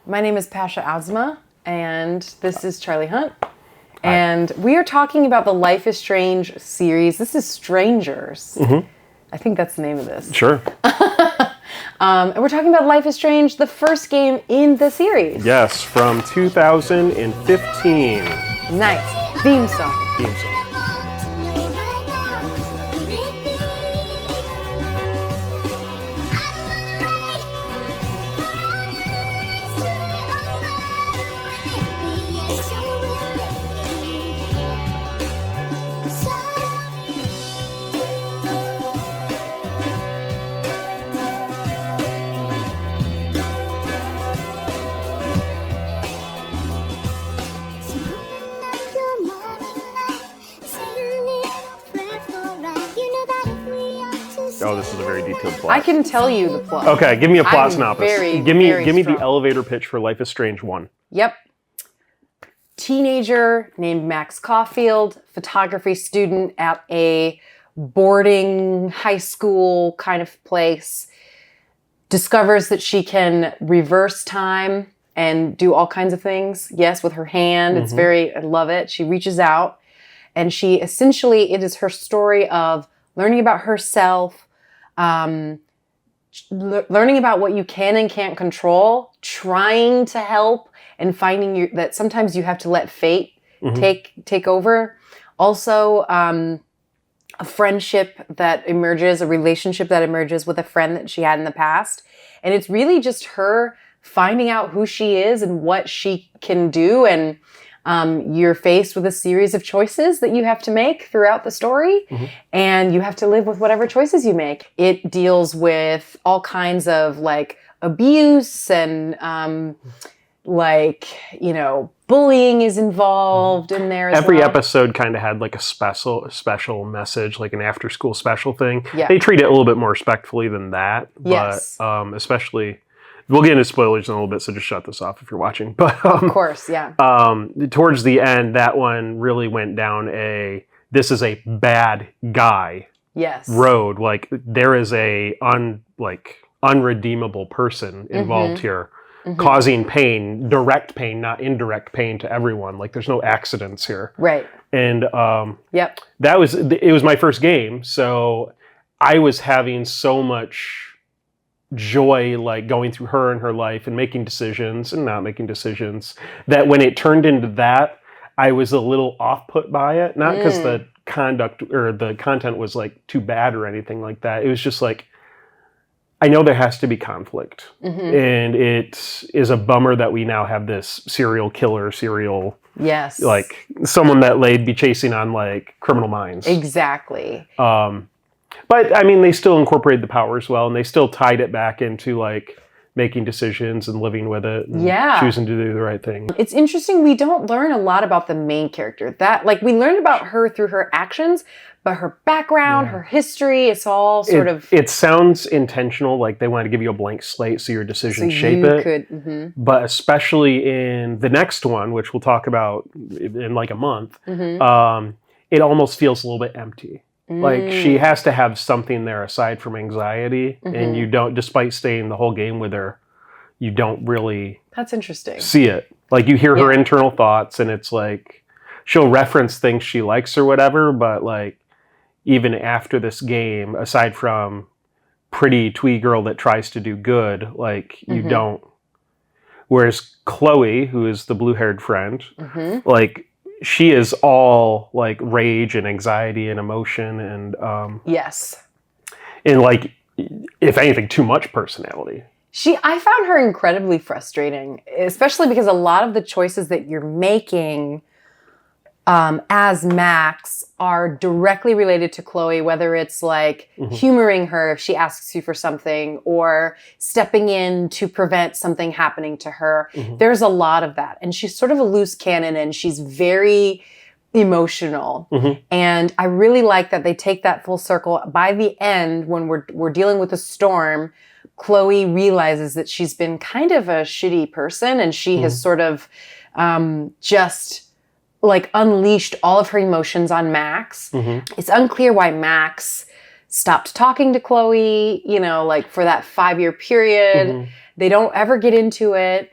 My name is Pasha and this is Charlie Hunt. Hi. And we are talking about the Life is Strange series. This is Strangers. Mm-hmm. I think that's the name of this. Sure. And we're talking about Life is Strange, the first game in the series. Yes, from 2015. Nice. Theme song. Theme song. Oh, this is a very detailed plot. I can tell you the plot. Okay, give me a plot synopsis. Give me strong. the elevator pitch for Life is Strange 1. Yep. Teenager named Max Caulfield, photography student at a boarding high school kind of place, discovers that she can reverse time and do all kinds of things. Yes, with her hand. Mm-hmm. I love it. She reaches out and it is her story of learning about herself, learning about what you can and can't control, trying to help, and finding that sometimes you have to let fate take over. Also, a friendship that emerges, a relationship that emerges with a friend that she had in the past. And it's really just her finding out who she is and what she can do. And you're faced with a series of choices that you have to make throughout the story, and you have to live with whatever choices you make. It deals with all kinds of abuse and bullying is involved in there as well. Every episode kind of had a special message, like an after school special thing. Yeah. They treat it a little bit more respectfully than that. Yes. But especially, we'll get into spoilers in a little bit, so just shut this off if you're watching. But of course, yeah. Towards the end, that one really went down this is a bad guy road. There is a unredeemable person involved here, causing pain, direct pain, not indirect pain to everyone. There's no accidents here. Right. And it was my first game, so I was having so much joy going through her and her life and making decisions and not making decisions, that when it turned into that, I was a little off-put by it. Not because the conduct or the content was too bad or anything like that. It was just I know there has to be conflict, and it is a bummer that we now have this serial killer, someone that be chasing on Criminal Minds. Exactly. But I mean, they still incorporated the powers well, and they still tied it back into making decisions and living with it, and choosing to do the right thing. It's interesting. We don't learn a lot about the main character. We learned about her through her actions, but her background, her history, it's all It sounds intentional, they want to give you a blank slate so your decisions shape it. But especially in the next one, which we'll talk about in a month, it almost feels a little bit empty. She has to have something there aside from anxiety, and you don't, despite staying the whole game with her, you don't really That's interesting. see it. You hear her internal thoughts, and it's she'll reference things she likes or whatever, but even after this game, aside from pretty twee girl that tries to do good, you don't. Whereas Chloe, who is the blue-haired friend, she is all rage and anxiety and emotion and yes, and if anything, too much personality. I found her incredibly frustrating, especially because a lot of the choices that you're making as Max are directly related to Chloe, whether it's humoring her if she asks you for something or stepping in to prevent something happening to her. There's a lot of that. And she's sort of a loose cannon, and she's very emotional. And I really like that they take that full circle. By the end, when we're dealing with a storm, Chloe realizes that she's been kind of a shitty person, and she has sort of just unleashed all of her emotions on Max. It's unclear why Max stopped talking to Chloe, for that 5-year period. They don't ever get into it.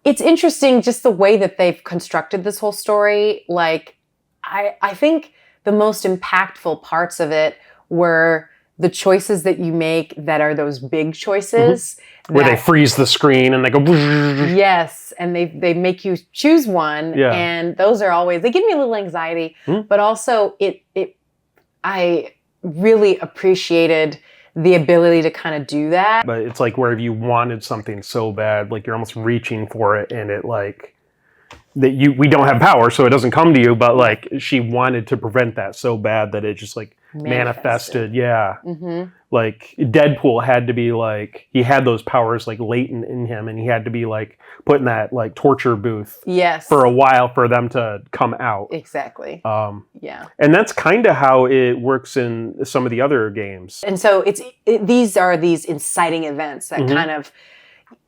It's interesting just the way that they've constructed this whole story. Like, I think the most impactful parts of it were the choices that you make that are those big choices. Where they freeze the screen and they go... Yes, and they make you choose one. Yeah. And those are always... They give me a little anxiety, but also I really appreciated the ability to kind of do that. But it's like where you wanted something so bad, like you're almost reaching for it, and it like... we don't have power, so it doesn't come to you, but like she wanted to prevent that so bad that it just like manifested. Yeah. Like Deadpool had to be like, he had those powers like latent in him, and he had to be like put in that like torture booth for a while for them to come out. Exactly. Yeah. And that's kind of how it works in some of the other games. And so these are these inciting events that kind of,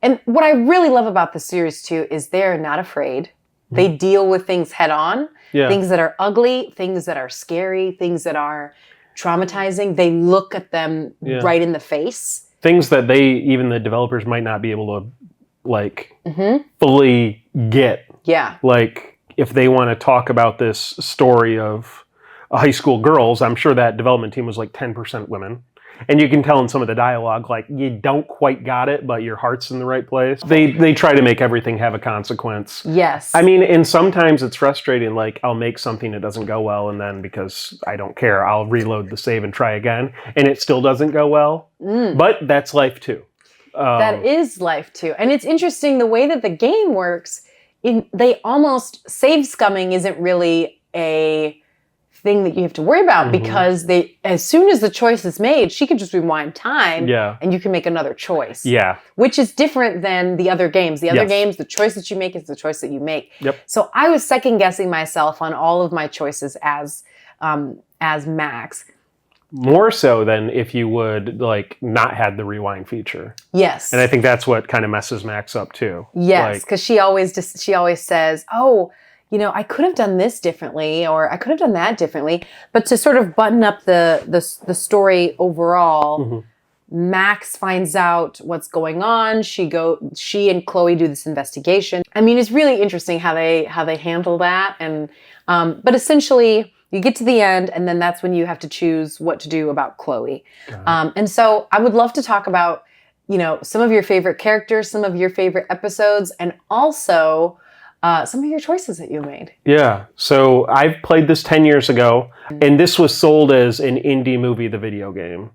and what I really love about the series too is they're not afraid. They deal with things head on, things that are ugly, things that are scary, things that are traumatizing. They look at them right in the face. Things that even the developers might not be able to like fully get. Yeah. Like if they want to talk about this story of high school girls, I'm sure that development team was like 10% women. And you can tell in some of the dialogue, like, you don't quite got it, but your heart's in the right place. They try to make everything have a consequence. Yes. I mean, and sometimes it's frustrating, like, I'll make something that doesn't go well, and then because I don't care, I'll reload the save and try again, and it still doesn't go well. But that's life, too. That is life, too. And it's interesting, the way that the game works, save scumming isn't really a thing that you have to worry about because as soon as the choice is made, she can just rewind time and you can make another choice. Yeah. Which is different than the other games. The other games, the choice that you make is the choice that you make. Yep. So I was second guessing myself on all of my choices as Max. More so than if you would like not had the rewind feature. Yes. And I think that's what kind of messes Max up too. Yes, because she always says, "Oh, you know, I could have done this differently, or I could have done that differently." But to sort of button up the story overall, Max finds out what's going on. She and Chloe do this investigation. I mean, it's really interesting how they handle that. And but essentially, you get to the end, and then that's when you have to choose what to do about Chloe. And so I would love to talk about, you know, some of your favorite characters, some of your favorite episodes, and also some of your choices that you made. Yeah. So I've played this 10 years ago, and this was sold as an indie movie, the video game.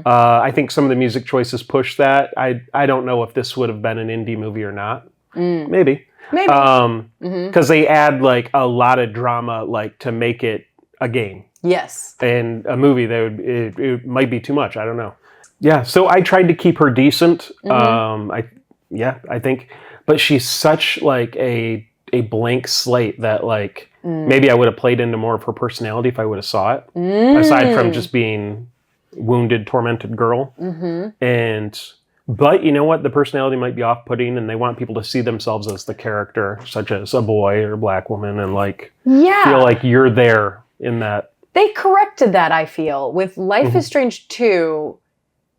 I think some of the music choices push that. I don't know if this would have been an indie movie or not. Maybe. Because they add like a lot of drama like to make it a game. Yes. And a movie, it might be too much. I don't know. Yeah. So I tried to keep her decent. I think, but she's such like a blank slate that like maybe I would have played into more of her personality if I would have saw it, aside from just being wounded, tormented girl. But you know what? The personality might be off-putting, and they want people to see themselves as the character, such as a boy or a black woman, and like feel like you're there in that. They corrected that, I feel. With Life is Strange 2,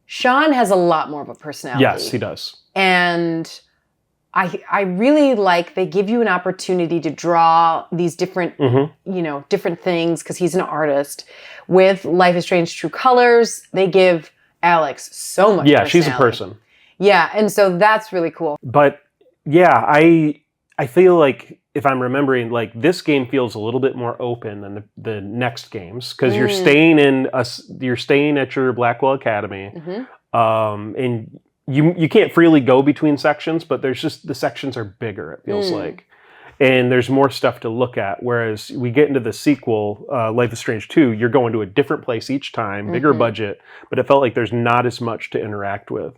Sean has a lot more of a personality. Yes, he does. And I really like they give you an opportunity to draw these different, different things because he's an artist. With Life is Strange True Colors, they give Alex so much personality. She's a person. Yeah, and so that's really cool. But yeah, I feel like if I'm remembering, like this game feels a little bit more open than the next games because you're staying at your Blackwell Academy, and you can't freely go between sections, but there's just the sections are bigger. It feels like, and there's more stuff to look at. Whereas we get into the sequel, Life is Strange 2, you're going to a different place each time, bigger budget, but it felt like there's not as much to interact with.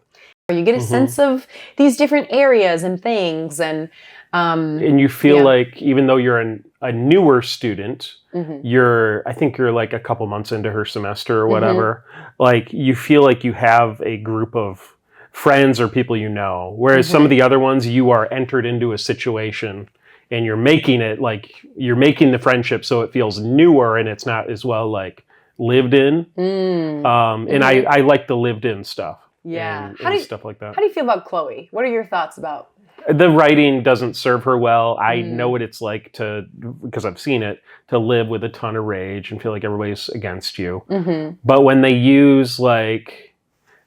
You get a sense of these different areas and things, and you feel like even though you're a newer student, I think you're like a couple months into her semester or whatever, like you feel like you have a group of friends or people you know, whereas some of the other ones you are entered into a situation and you're making the friendship so it feels newer and it's not as well like lived in. And I like the lived in stuff. Yeah. And stuff like that. How do you feel about Chloe? What are your thoughts about The writing doesn't serve her well. I know what it's like because I've seen it, to live with a ton of rage and feel like everybody's against you. Mm-hmm. But when they use like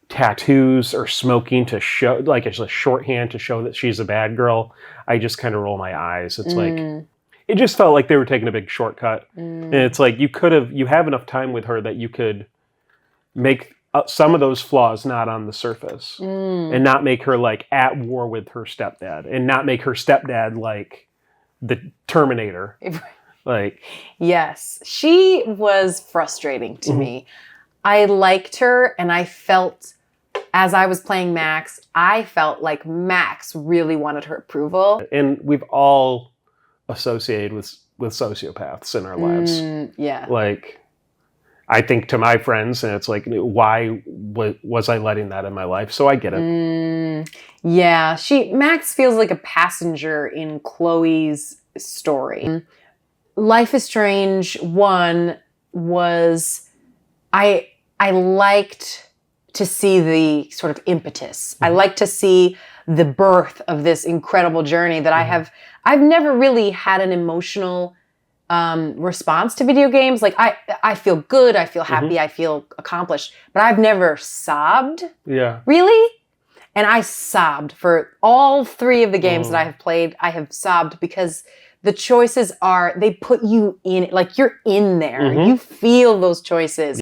tattoos or smoking to show, like it's a shorthand to show that she's a bad girl, I just kind of roll my eyes. It's like, it just felt like they were taking a big shortcut. And it's like, you have enough time with her that you could make some of those flaws not on the surface and not make her like at war with her stepdad and not make her stepdad like the Terminator. Like, yes, she was frustrating to me. I liked her, and I felt, as I was playing Max, I felt like Max really wanted her approval. And we've all associated with sociopaths in our lives. Yeah. Like, I think to my friends, and it's like, why was I letting that in my life? So I get it. Yeah, Max feels like a passenger in Chloe's story. Life is Strange 1 was, I liked to see the sort of impetus. I liked to see the birth of this incredible journey that I've never really had an emotional response to video games. Like I feel good, I feel happy, I feel accomplished, but I've never sobbed. Yeah. Really? And I sobbed for all 3 of the games that I have played. I have sobbed because the choices they put you in it, like you're in there. You feel those choices.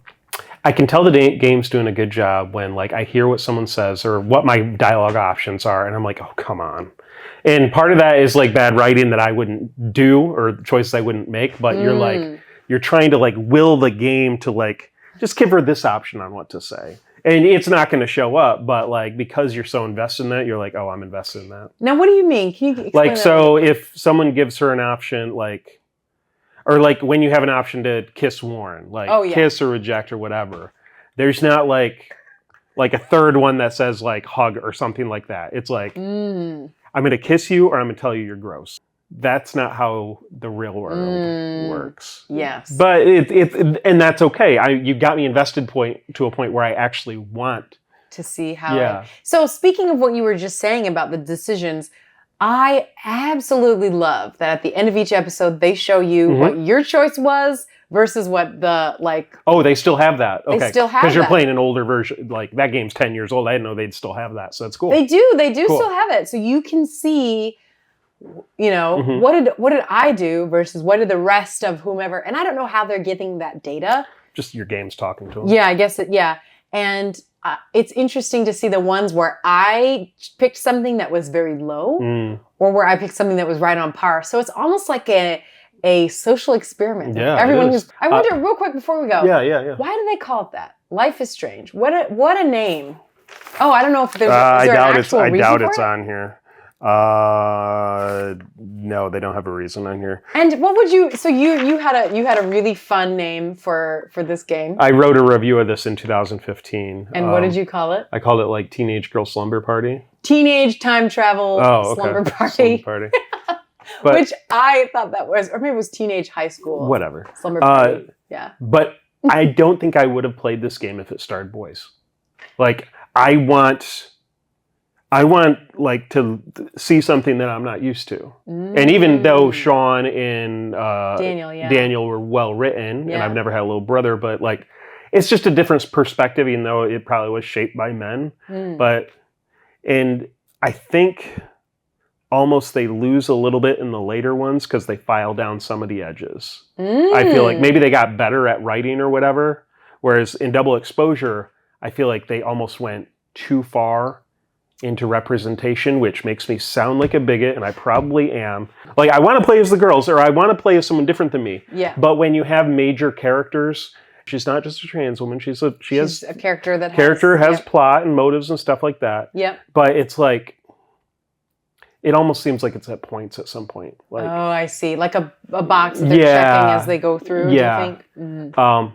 I can tell the game's doing a good job when like I hear what someone says or what my dialogue options are, and I'm like, oh, come on. And part of that is like bad writing that I wouldn't do or choices I wouldn't make, but you're trying to like will the game to like, just give her this option on what to say. And it's not going to show up, but like, because you're so invested in that, you're like, oh, I'm invested in that. Now, what do you mean? Can you explain like, so if someone gives her an option, like, or like when you have an option to kiss Warren, like kiss or reject or whatever, there's not like a third one that says like hug or something like that. It's like, I'm going to kiss you or I'm going to tell you you're gross. That's not how the real world works. Yes. But and that's okay. You got me invested to a point where I actually want to see how. So speaking of what you were just saying about the decisions, I absolutely love that at the end of each episode, they show you what your choice was versus what the like. Oh, they still have that. Okay. They still have that. Because you're playing an older version. Like that game's 10 years old. I didn't know they'd still have that. So that's cool. They do. They do cool. still have it. So you can see, you know, what did I do versus what did the rest of whomever. And I don't know how they're getting that data. Just your game's talking to them. Yeah, I guess yeah. And it's interesting to see the ones where I picked something that was very low or where I picked something that was right on par. So it's almost like a social experiment. Yeah, everyone who's. I wonder real quick before we go. Yeah. Why do they call it that? Life is Strange. What a name. Oh, I don't know if there's. I doubt it's on here. No, they don't have a reason on here. And what would you? So you had a really fun name for this game. I wrote a review of this in 2015. And what did you call it? I called it like Teenage Girl Slumber Party. Teenage Time Travel Slumber Party. Slumber Party. But, which I thought that was, or maybe it was Teenage High School. Whatever. Slumber Party. Yeah. But I don't think I would have played this game if it starred boys. Like I want like to see something that I'm not used to. And even though Sean and Daniel were well written, and I've never had a little brother, but like it's just a different perspective, even though it probably was shaped by men. And I think almost they lose a little bit in the later ones because they file down some of the edges. I feel like maybe they got better at writing or whatever. Whereas in Double Exposure, I feel like they almost went too far into representation, which makes me sound like a bigot, and I probably am. Like, I want to play as the girls, or I want to play as someone different than me. Yeah. But when you have major characters, she's not just a trans woman. She's a character that has plot and motives and stuff like that. Yep. But it's like, it almost seems like it's at points at some point. Like, oh, I see. Like a box that they're checking as they go through. Yeah. Do you think?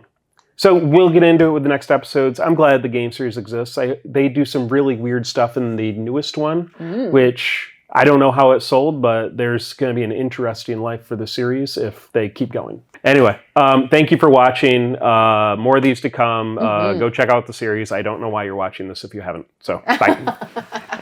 So we'll get into it with the next episodes. I'm glad the game series exists. They do some really weird stuff in the newest one, which I don't know how it sold, but there's going to be an interesting life for the series if they keep going. Anyway, thank you for watching. More of these to come. Go check out the series. I don't know why you're watching this if you haven't. So bye.